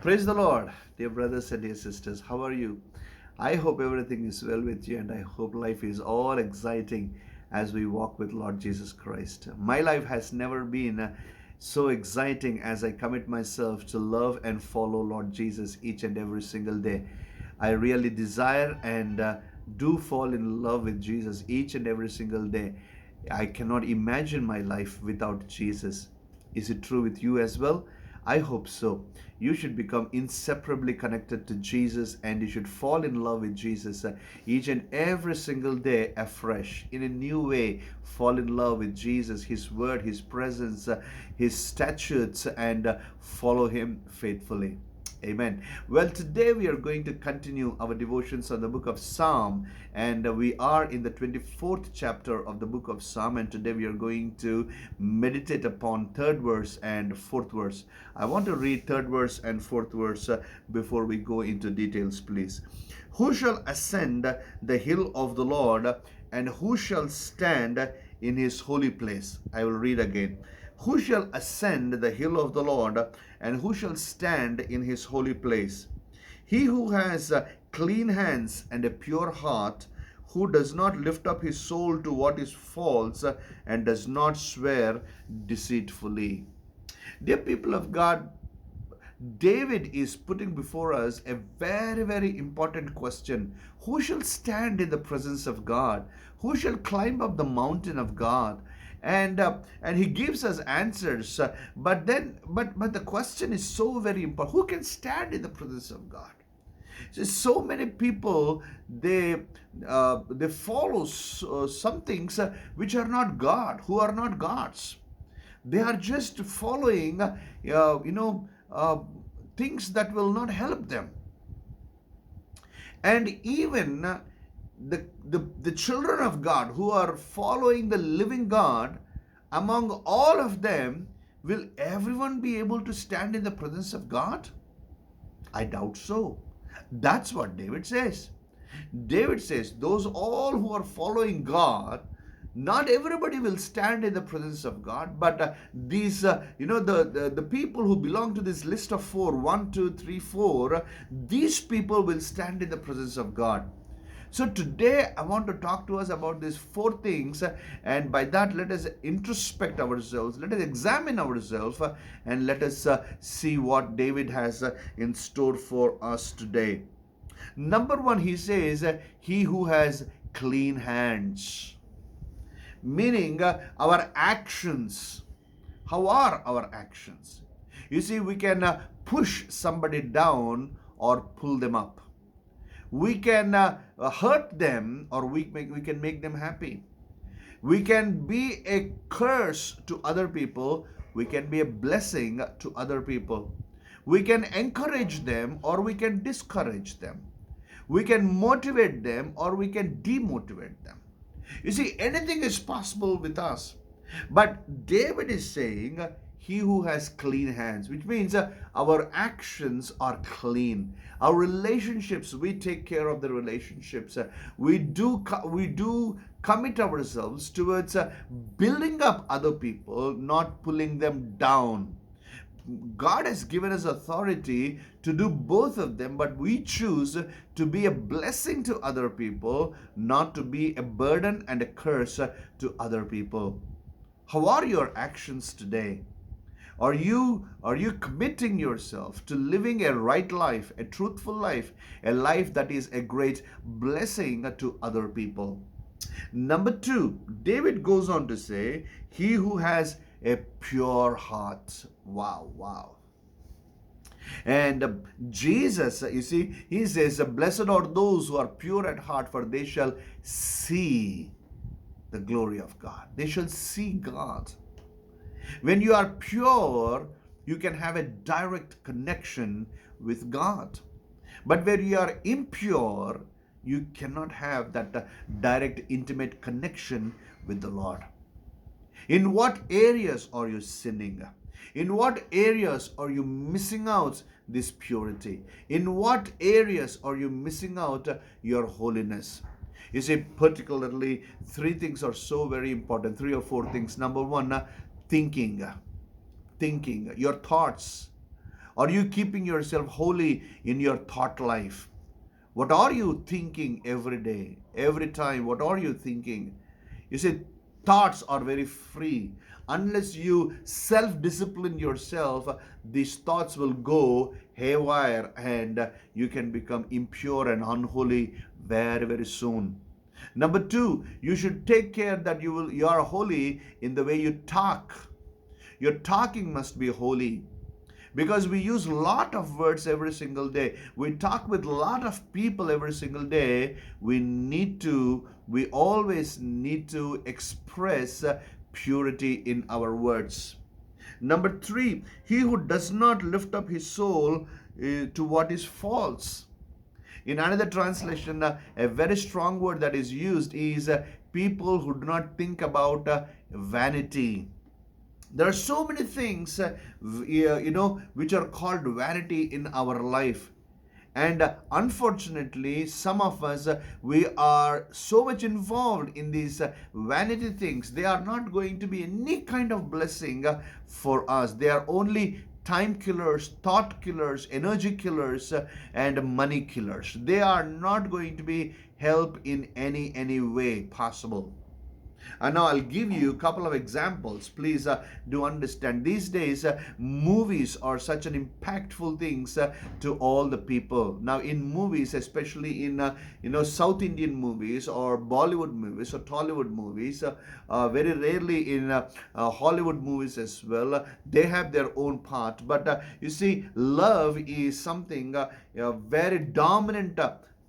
Praise the Lord, dear brothers and dear sisters. How are you? I hope everything is well with you, and I hope life is all exciting as we walk with Lord Jesus Christ. My life has never been so exciting as I commit myself to love and follow Lord Jesus each and every single day. I really desire and do fall in love with Jesus each and every single day. I cannot imagine my life without Jesus. Is it true with you as well? I hope so. You should become inseparably connected to Jesus, and you should fall in love with Jesus each and every single day afresh in a new way. Fall in love with Jesus, His Word, His presence, His statutes, and follow Him faithfully. Amen. Well, today we are going to continue our devotions on the book of Psalm, and we are in the 24th chapter of the book of Psalm, and today we are going to meditate upon third verse and fourth verse. I want to read third verse and fourth verse before we go into details, please. Who shall ascend the hill of the Lord, and who shall stand in his holy place? I will read again. Who shall ascend the hill of the Lord, and who shall stand in his holy place? He who has clean hands and a pure heart, who does not lift up his soul to what is false, and does not swear deceitfully. Dear people of God, David is putting before us a very, very important question. Who shall stand in the presence of God? Who shall climb up the mountain of God? And he gives us answers. But the question is so very important. Who can stand in the presence of God? So many people they follow some things which are not God, who are not gods. They are just following, things that will not help them. And even the children of God who are following the living God, among all of them, will everyone be able to stand in the presence of God? I doubt so. That's what David says. David says, those all who are following God, not everybody will stand in the presence of God, but the people who belong to this list of four, 1, 2, 3, 4, these people will stand in the presence of God. So today I want to talk to us about these four things, and by that let us introspect ourselves, let us examine ourselves, and let us see what David has in store for us today. Number one, he says, he who has clean hands. Meaning our actions. How are our actions? You see, we can push somebody down or pull them up. We can hurt them, or we can make them happy. We can be a curse to other people. We can be a blessing to other people. We can encourage them, or we can discourage them. We can motivate them, or we can demotivate them. You see, anything is possible with us. But David is saying, he who has clean hands, which means our actions are clean. Our relationships, we take care of the relationships. We do commit ourselves towards building up other people, not pulling them down. God has given us authority to do both of them, but we choose to be a blessing to other people, not to be a burden and a curse to other people. How are your actions today? Are you committing yourself to living a right life, a truthful life, a life that is a great blessing to other people? Number two, David goes on to say, he who has a pure heart. Wow, wow. And Jesus, you see, he says, blessed are those who are pure at heart, for they shall see the glory of God. They shall see God. When you are pure, you can have a direct connection with God. But when you are impure, you cannot have that direct, intimate connection with the Lord. In what areas are you sinning? In what areas are you missing out this purity? In what areas are you missing out your holiness? You see, particularly, three things are so very important, 3 or 4 things. Number one, thinking. Your thoughts. Are you keeping yourself holy in your thought life? What are you thinking every day, every time? What are you thinking? You see, thoughts are very free. Unless you self discipline yourself, these thoughts will go haywire and you can become impure and unholy very, very soon. Number two, you should take care that you are holy in the way you talk. Your talking must be holy, because we use a lot of words every single day. We talk with a lot of people every single day. We always need to express purity in our words. Number three, he who does not lift up his soul to what is false. In another translation, a very strong word that is used is people who do not think about vanity. There are so many things, which are called vanity in our life. And unfortunately, some of us, we are so much involved in these vanity things. They are not going to be any kind of blessing for us. They are only time killers, thought killers, energy killers, and money killers. They are not going to be help in any way possible. And now I'll give you a couple of examples. Please do understand. These days, movies are such an impactful things to all the people. Now, in movies, especially in South Indian movies or Bollywood movies or Tollywood movies, very rarely in Hollywood movies as well, they have their own part. But you see, love is something very dominant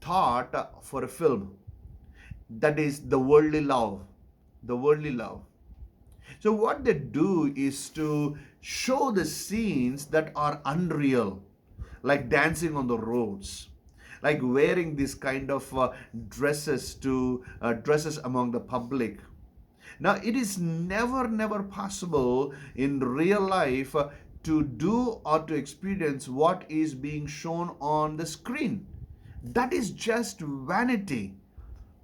thought for a film. That is the worldly love. The worldly love. So what they do is to show the scenes that are unreal, like dancing on the roads, like wearing this kind of dresses among the public. Now it is never possible in real life to do or to experience what is being shown on the screen. That is just vanity,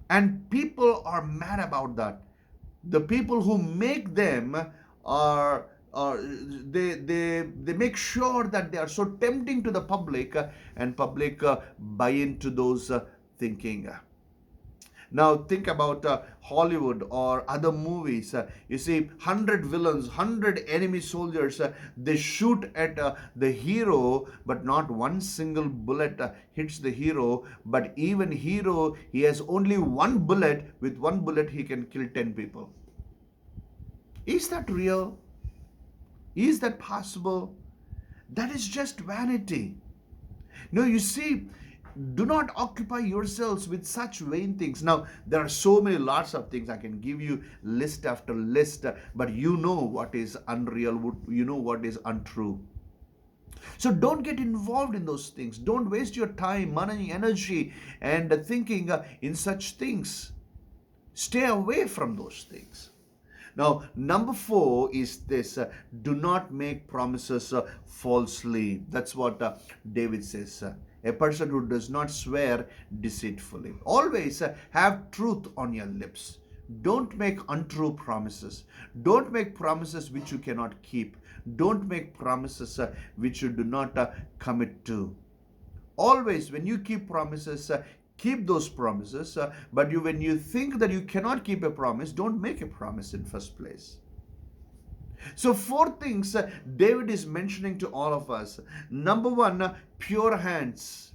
and people are mad about that. The people who make them they make sure that they are so tempting to the public, and public buy into those thinking. Now think about Hollywood or other movies. You see, 100 villains, 100 enemy soldiers, they shoot at the hero, but not one single bullet hits the hero. But even hero, he has only one bullet. With one bullet, he can kill 10 people. Is that real? Is that possible? That is just vanity. No, you see, do not occupy yourselves with such vain things. Now, there are so many lots of things. I can give you list after list, but you know what is unreal, you know what is untrue. So don't get involved in those things. Don't waste your time, money, energy, and thinking in such things. Stay away from those things. Now, number 4 is this: do not make promises falsely. That's what David says. A person who does not swear deceitfully. Always have truth on your lips. Don't make untrue promises. Don't make promises which you cannot keep. Don't make promises which you do not commit to. Always, when you keep promises, keep those promises, but when you think that you cannot keep a promise, don't make a promise in first place. So 4 things David is mentioning to all of us. Number 1, pure hands.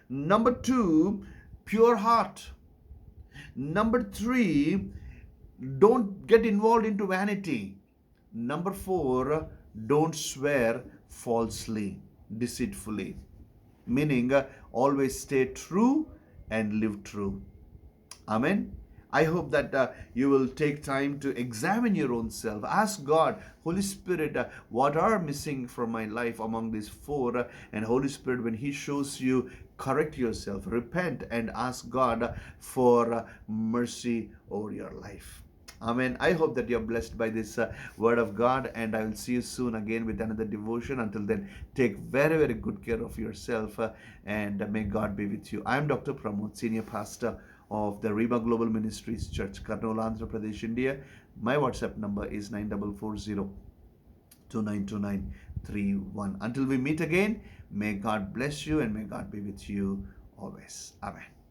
Number 2, pure heart. Number 3, don't get involved into vanity. Number 4, don't swear falsely, deceitfully. Meaning, always stay true and live true. Amen. I hope that you will take time to examine your own self. Ask God, Holy Spirit, what are missing from my life among these 4? And Holy Spirit, when He shows you, correct yourself, repent, and ask God for mercy over your life. Amen. I hope that you're blessed by this word of God, and I will see you soon again with another devotion. Until then, take very good care of yourself, and may God be with you. I am Dr. Pramod, Senior Pastor of the Rima Global Ministries Church, Karnool, Andhra Pradesh, India. My WhatsApp number is 9440 2929 1. Until we meet again, may God bless you and may God be with you always. Amen.